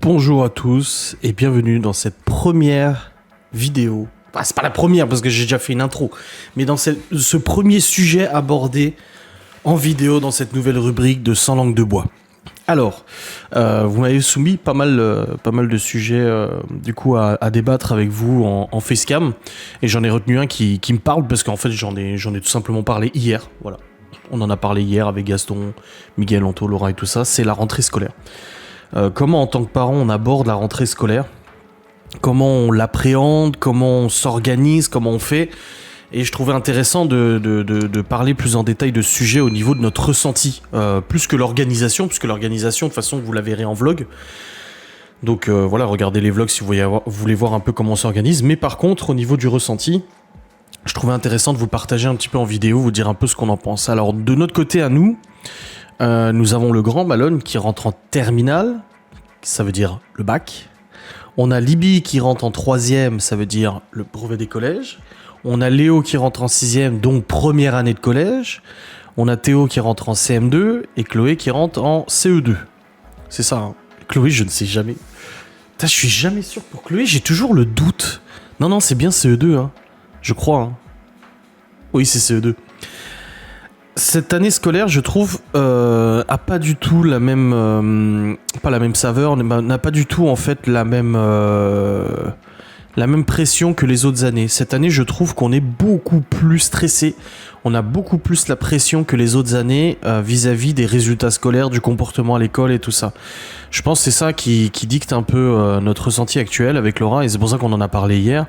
Bonjour à tous et bienvenue dans cette première vidéo. Enfin, c'est pas la première parce que j'ai déjà fait une intro, mais dans ce premier sujet abordé en vidéo dans cette nouvelle rubrique de Sans langue de bois. Alors, vous m'avez soumis pas mal de sujets du coup à débattre avec vous en facecam et j'en ai retenu un qui me parle parce qu'en fait j'en ai tout simplement parlé hier. Voilà, on en a parlé hier avec Gaston, Miguel, Anto, Laura et tout ça. C'est la rentrée scolaire. Comment en tant que parent on aborde la rentrée scolaire, comment on l'appréhende, comment on s'organise, comment on fait. Et je trouvais intéressant de parler plus en détail de ce sujet au niveau de notre ressenti, plus que l'organisation, puisque l'organisation, de toute façon, vous la verrez en vlog. Donc voilà, regardez les vlogs si vous voulez voir un peu comment on s'organise. Mais par contre, au niveau du ressenti, je trouvais intéressant de vous partager un petit peu en vidéo, vous dire un peu ce qu'on en pense. Alors, de notre côté à nous, nous avons le grand Malone qui rentre en terminale, ça veut dire le bac. On a Libby qui rentre en troisième, ça veut dire le brevet des collèges. On a Léo qui rentre en sixième, donc première année de collège. On a Théo qui rentre en CM2 et Chloé qui rentre en CE2. C'est ça, hein. Chloé, je ne sais jamais. Putain, je suis jamais sûr pour Chloé, j'ai toujours le doute. Non, c'est bien CE2, hein. Je crois. Hein. Oui, c'est CE2. Cette année scolaire, je trouve, a pas du tout la même, pas la même saveur, n'a pas du tout en fait la même pression que les autres années. Cette année, je trouve qu'on est beaucoup plus stressé. On a beaucoup plus la pression que les autres années vis-à-vis des résultats scolaires, du comportement à l'école et tout ça. Je pense que c'est ça qui dicte un peu notre ressenti actuel avec Laura, et c'est pour ça qu'on en a parlé hier.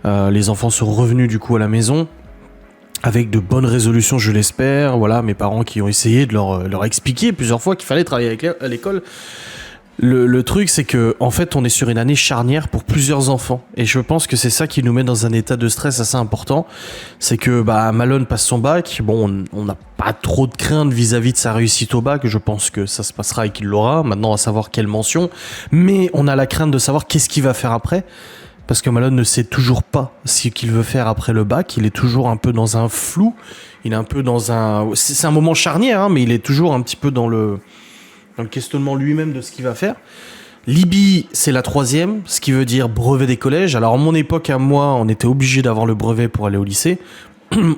Les enfants sont revenus du coup à la maison avec de bonnes résolutions, je l'espère. Voilà, mes parents qui ont essayé de leur expliquer plusieurs fois qu'il fallait travailler à l'école. Le truc, c'est que en fait, on est sur une année charnière pour plusieurs enfants, et je pense que c'est ça qui nous met dans un état de stress assez important. C'est que Malone passe son bac. Bon, on n'a pas trop de crainte vis-à-vis de sa réussite au bac. Je pense que ça se passera et qu'il l'aura. Maintenant, à savoir quelle mention, mais on a la crainte de savoir qu'est-ce qu'il va faire après. Parce que Malone ne sait toujours pas ce qu'il veut faire après le bac. Il est toujours un peu dans un flou. Il est un peu dans un... C'est un moment charnière, hein, mais il est toujours un petit peu dans le questionnement lui-même de ce qu'il va faire. Libby, c'est la troisième, ce qui veut dire brevet des collèges. Alors, à mon époque, à moi, on était obligé d'avoir le brevet pour aller au lycée.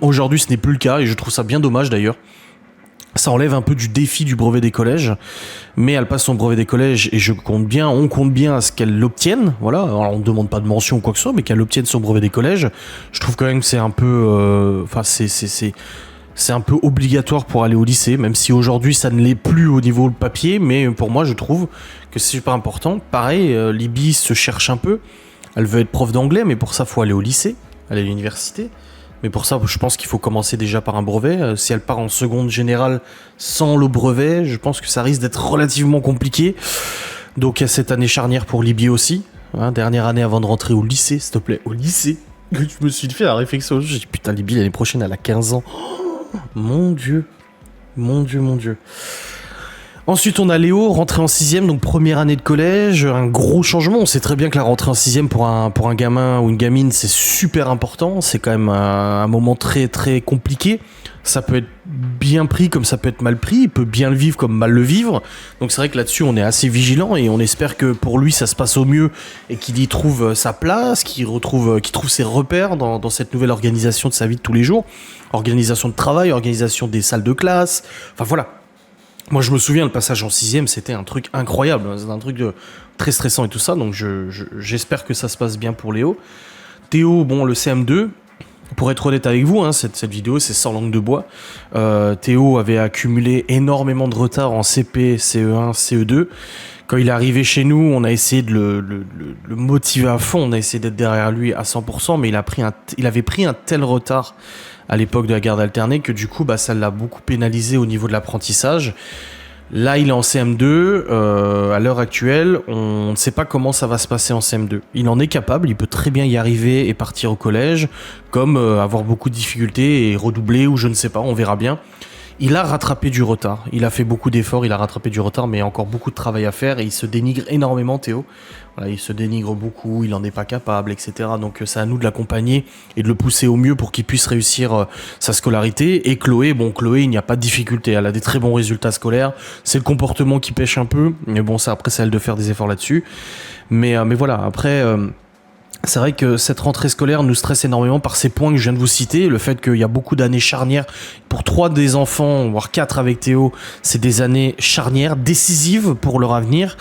Aujourd'hui, ce n'est plus le cas, et je trouve ça bien dommage d'ailleurs. Ça enlève un peu du défi du brevet des collèges, mais elle passe son brevet des collèges et on compte bien à ce qu'elle l'obtienne. Voilà, alors on ne demande pas de mention ou quoi que ce soit, mais qu'elle obtienne son brevet des collèges. Je trouve quand même que c'est un peu, c'est un peu obligatoire pour aller au lycée, même si aujourd'hui ça ne l'est plus au niveau papier, mais pour moi je trouve que c'est super important. Pareil, Libby se cherche un peu. Elle veut être prof d'anglais, mais pour ça faut aller au lycée, aller à l'université. Mais pour ça, je pense qu'il faut commencer déjà par un brevet. Si elle part en seconde générale sans le brevet, je pense que ça risque d'être relativement compliqué. Donc il y a cette année charnière pour Libby aussi. Hein, dernière année avant de rentrer au lycée, s'il te plaît. Au lycée. Je me suis fait la réflexion. J'ai dit putain, Libby l'année prochaine elle a 15 ans. Oh, mon Dieu. Ensuite, on a Léo, rentré en 6ème, donc première année de collège, un gros changement. On sait très bien que la rentrée en 6ème pour un gamin ou une gamine, c'est super important. C'est quand même un moment très très compliqué. Ça peut être bien pris comme ça peut être mal pris. Il peut bien le vivre comme mal le vivre. Donc c'est vrai que là-dessus, on est assez vigilant et on espère que pour lui, ça se passe au mieux et qu'il y trouve sa place, qu'il trouve ses repères dans cette nouvelle organisation de sa vie de tous les jours. Organisation de travail, organisation des salles de classe. Enfin voilà. Moi, je me souviens, le passage en 6ème, c'était un truc incroyable. C'était un truc très stressant et tout ça. Donc, j'espère que ça se passe bien pour Léo. Théo, bon, le CM2. Pour être honnête avec vous, hein, cette vidéo, c'est sans langue de bois. Théo avait accumulé énormément de retard en CP, CE1, CE2. Quand il est arrivé chez nous, on a essayé de le motiver à fond. On a essayé d'être derrière lui à 100%. Mais il avait pris un tel retard à l'époque de la garde alternée que du coup ça l'a beaucoup pénalisé au niveau de l'apprentissage. Là il est en CM2, à l'heure actuelle on ne sait pas comment ça va se passer en CM2. Il en est capable, il peut très bien y arriver et partir au collège, comme avoir beaucoup de difficultés et redoubler ou je ne sais pas, on verra bien. Il a rattrapé du retard. Il a fait beaucoup d'efforts, il a rattrapé du retard, mais il y a encore beaucoup de travail à faire et il se dénigre énormément, Théo. Voilà, il se dénigre beaucoup, il en est pas capable, etc. Donc c'est à nous de l'accompagner et de le pousser au mieux pour qu'il puisse réussir sa scolarité. Et Chloé, il n'y a pas de difficulté. Elle a des très bons résultats scolaires. C'est le comportement qui pêche un peu, mais bon, ça après c'est à elle de faire des efforts là-dessus. Mais voilà, après. C'est vrai que cette rentrée scolaire nous stresse énormément par ces points que je viens de vous citer, le fait qu'il y a beaucoup d'années charnières. Pour 3 des enfants, voire 4 avec Théo, c'est des années charnières, décisives pour leur avenir.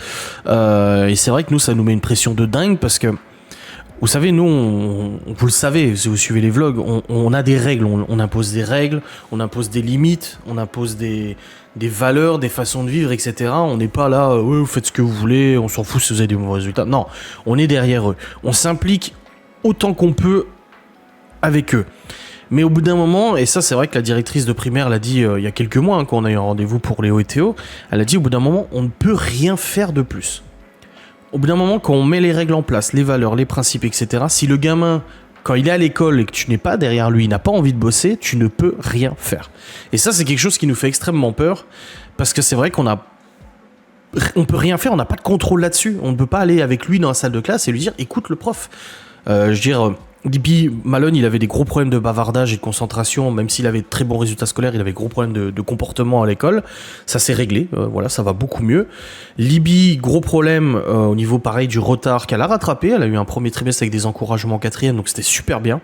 Et c'est vrai que nous, ça nous met une pression de dingue parce que, vous savez, nous, vous le savez, si vous suivez les vlogs, on a des règles, on impose des règles, on impose des limites, on impose des valeurs, des façons de vivre, etc. On n'est pas là, ouais, vous faites ce que vous voulez, on s'en fout si vous avez des bons résultats. Non, on est derrière eux. On s'implique autant qu'on peut avec eux. Mais au bout d'un moment, et ça c'est vrai que la directrice de primaire l'a dit il y a quelques mois, quand on a eu un rendez-vous pour Léo et Théo, elle a dit au bout d'un moment, on ne peut rien faire de plus. Au bout d'un moment, quand on met les règles en place, les valeurs, les principes, etc., si le gamin, quand il est à l'école et que tu n'es pas derrière lui, il n'a pas envie de bosser, tu ne peux rien faire. Et ça, c'est quelque chose qui nous fait extrêmement peur, parce que c'est vrai on peut rien faire, on n'a pas de contrôle là-dessus. On ne peut pas aller avec lui dans la salle de classe et lui dire, écoute le prof. Libby Malone, il avait des gros problèmes de bavardage et de concentration, même s'il avait de très bons résultats scolaires, il avait gros problèmes de comportement à l'école. Ça s'est réglé, voilà, ça va beaucoup mieux. Libby, gros problème au niveau pareil du retard qu'elle a rattrapé. Elle a eu un premier trimestre avec des encouragements en 4e, donc c'était super bien.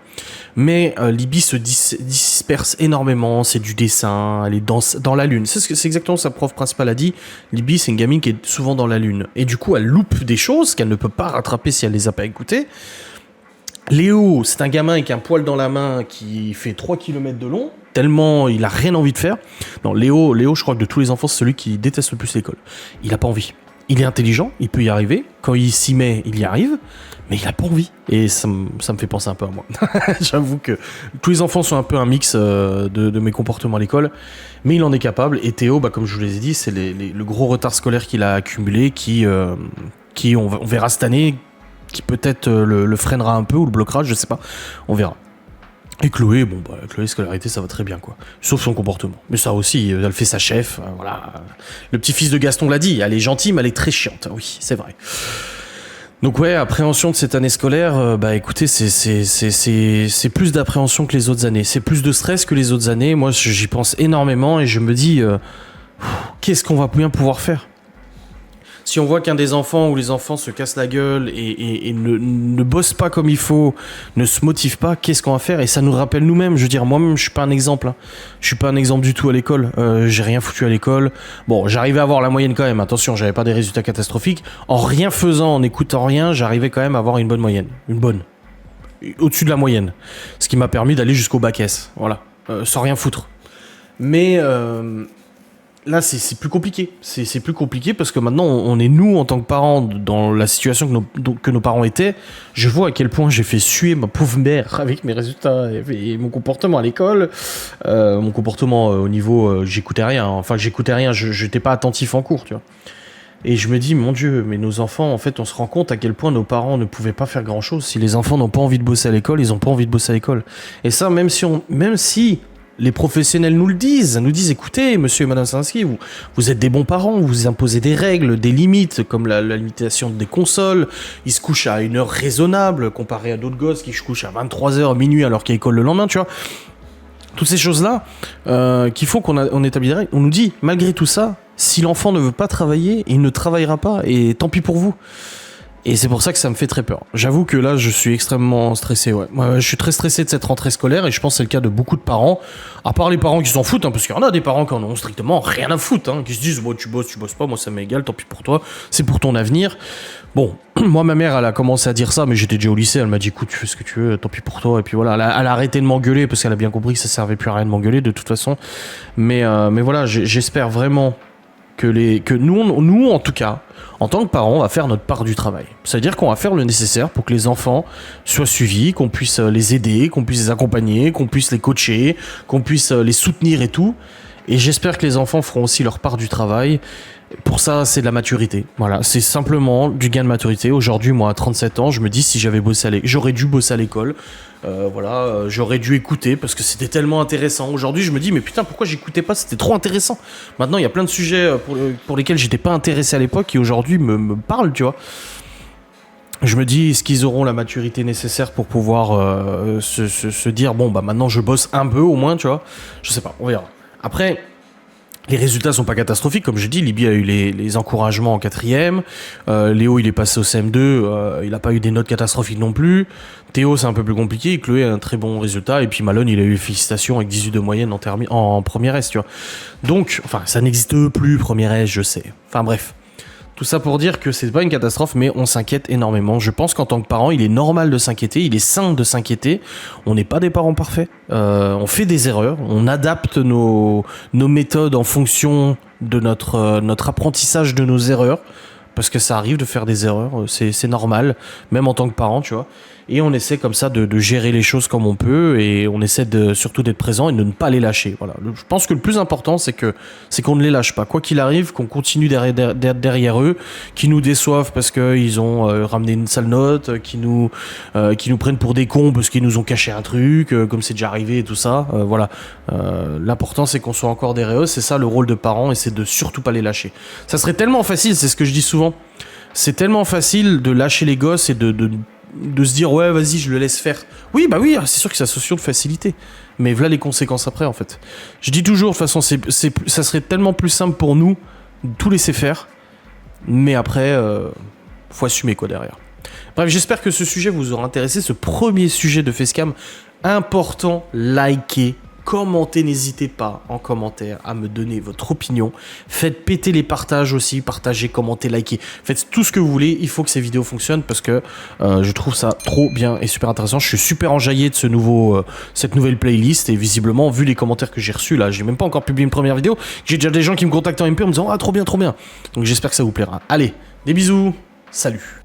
Mais Libby se disperse énormément, c'est du dessin, elle est dans la lune. C'est exactement ce que sa prof principale a dit. Libby, c'est une gamine qui est souvent dans la lune. Et du coup, elle loupe des choses qu'elle ne peut pas rattraper si elle les a pas écoutées. Léo, c'est un gamin avec un poil dans la main qui fait 3 km de long, tellement il a rien envie de faire. Non, Léo, je crois que de tous les enfants, c'est celui qui déteste le plus l'école. Il a pas envie. Il est intelligent, il peut y arriver. Quand il s'y met, il y arrive, mais il a pas envie. Et ça me fait penser un peu à moi. J'avoue que tous les enfants sont un peu un mix de mes comportements à l'école, mais il en est capable. Et Théo, comme je vous l'ai dit, c'est le gros retard scolaire qu'il a accumulé qui on verra cette année, qui peut-être le freinera un peu ou le bloquera, je sais pas, on verra. Et Chloé, Chloé scolarité ça va très bien quoi, sauf son comportement. Mais ça aussi, elle fait sa chef, voilà. Le petit-fils de Gaston l'a dit, elle est gentille mais elle est très chiante, oui, c'est vrai. Donc ouais, appréhension de cette année scolaire, écoutez, c'est plus d'appréhension que les autres années, c'est plus de stress que les autres années. Moi j'y pense énormément et je me dis, qu'est-ce qu'on va bien pouvoir faire ? Si on voit qu'un des enfants ou les enfants se cassent la gueule et ne bossent pas comme il faut, ne se motivent pas, qu'est-ce qu'on va faire ? Et ça nous rappelle nous-mêmes. Je veux dire, moi-même, je suis pas un exemple. Hein. Je suis pas un exemple du tout à l'école. J'ai rien foutu à l'école. Bon, j'arrivais à avoir la moyenne quand même. Attention, j'avais pas des résultats catastrophiques. En rien faisant, en n'écoutant rien, j'arrivais quand même à avoir une bonne moyenne. Une bonne. Au-dessus de la moyenne. Ce qui m'a permis d'aller jusqu'au bac S. Voilà. Sans rien foutre. Mais... là, c'est plus compliqué. C'est plus compliqué parce que maintenant, on est nous, en tant que parents, dans la situation que nos parents étaient. Je vois à quel point j'ai fait suer ma pauvre mère avec mes résultats et mon comportement à l'école. Mon comportement au niveau... j'écoutais rien. Enfin, j'écoutais rien. Je n'étais pas attentif en cours, tu vois. Et je me dis, mon Dieu, mais nos enfants, en fait, on se rend compte à quel point nos parents ne pouvaient pas faire grand-chose. Si les enfants n'ont pas envie de bosser à l'école, ils n'ont pas envie de bosser à l'école. Et ça, même si les professionnels nous disent, écoutez, monsieur et madame Sansky, vous êtes des bons parents, vous imposez des règles, des limites, comme la limitation des consoles, ils se couchent à une heure raisonnable, comparé à d'autres gosses qui se couchent à 23h, minuit, alors qu'il y a école le lendemain, tu vois. Toutes ces choses-là, qui font qu'on établit des règles, on nous dit, malgré tout ça, si l'enfant ne veut pas travailler, il ne travaillera pas, et tant pis pour vous. Et c'est pour ça que ça me fait très peur. J'avoue que là, je suis extrêmement stressé, ouais. Moi, je suis très stressé de cette rentrée scolaire et je pense que c'est le cas de beaucoup de parents. À part les parents qui s'en foutent, parce qu'il y en a des parents qui en ont strictement rien à foutre, qui se disent, tu bosses pas, moi ça m'est égal, tant pis pour toi, c'est pour ton avenir. Bon, moi, ma mère, elle a commencé à dire ça, mais j'étais déjà au lycée, elle m'a dit, écoute, tu fais ce que tu veux, tant pis pour toi. Et puis voilà, elle a arrêté de m'engueuler parce qu'elle a bien compris que ça servait plus à rien de m'engueuler de toute façon. Mais voilà, j'espère vraiment que nous, en tout cas, en tant que parents, on va faire notre part du travail. C'est-à-dire qu'on va faire le nécessaire pour que les enfants soient suivis, qu'on puisse les aider, qu'on puisse les accompagner, qu'on puisse les coacher, qu'on puisse les soutenir et tout. Et j'espère que les enfants feront aussi leur part du travail. Pour ça, c'est de la maturité. Voilà, c'est simplement du gain de maturité. Aujourd'hui, moi, à 37 ans, je me dis si j'avais bossé j'aurais dû bosser à l'école. J'aurais dû écouter parce que c'était tellement intéressant. Aujourd'hui, je me dis mais putain, pourquoi j'écoutais pas? C'était trop intéressant. Maintenant, il y a plein de sujets pour lesquels j'étais pas intéressé à l'époque qui aujourd'hui me parlent, tu vois. Je me dis, est-ce qu'ils auront la maturité nécessaire pour pouvoir se dire bon bah maintenant je bosse un peu au moins, tu vois. Je sais pas, on verra. Après. Les résultats sont pas catastrophiques, comme je dis. Libye a eu les encouragements en 4ème. Léo, il est passé au CM2. Il a pas eu des notes catastrophiques non plus. Théo, c'est un peu plus compliqué. Chloé a un très bon résultat. Et puis Malone, il a eu félicitations avec 18 de moyenne en première S, tu vois. Donc, enfin, ça n'existe plus, première S, je sais. Enfin, bref. Tout ça pour dire que c'est pas une catastrophe, mais on s'inquiète énormément. Je pense qu'en tant que parent, il est normal de s'inquiéter, il est sain de s'inquiéter. On n'est pas des parents parfaits. On fait des erreurs, on adapte nos méthodes en fonction de notre apprentissage de nos erreurs. Parce que ça arrive de faire des erreurs, c'est normal, même en tant que parent, tu vois. Et on essaie comme ça de gérer les choses comme on peut, et on essaie surtout d'être présent et de ne pas les lâcher. Voilà. Je pense que le plus important, c'est qu'on ne les lâche pas. Quoi qu'il arrive, qu'on continue derrière eux, qu'ils nous déçoivent parce qu'ils ont ramené une sale note, qu'ils nous prennent pour des cons parce qu'ils nous ont caché un truc, comme c'est déjà arrivé et tout ça. Voilà. L'important, c'est qu'on soit encore derrière eux. C'est ça le rôle de parent, et c'est de surtout pas les lâcher. Ça serait tellement facile, c'est ce que je dis souvent. C'est tellement facile de lâcher les gosses et de se dire ouais vas-y je le laisse faire. Oui bah oui, c'est sûr que c'est associé de facilité, mais voilà les conséquences après en fait. Je dis toujours de toute façon ça serait tellement plus simple pour nous de tout laisser faire, mais après faut assumer quoi derrière. Bref, j'espère que ce sujet vous aura intéressé, ce premier sujet de Facecam important. Likez, commentez, n'hésitez pas en commentaire à me donner votre opinion. Faites péter les partages aussi, partagez, commentez, likez. Faites tout ce que vous voulez, il faut que ces vidéos fonctionnent parce que je trouve ça trop bien et super intéressant. Je suis super enjaillé de cette nouvelle playlist, et visiblement, vu les commentaires que j'ai reçus là, j'ai même pas encore publié une première vidéo, j'ai déjà des gens qui me contactent en MP en me disant ah trop bien, trop bien. Donc j'espère que ça vous plaira. Allez, des bisous, salut.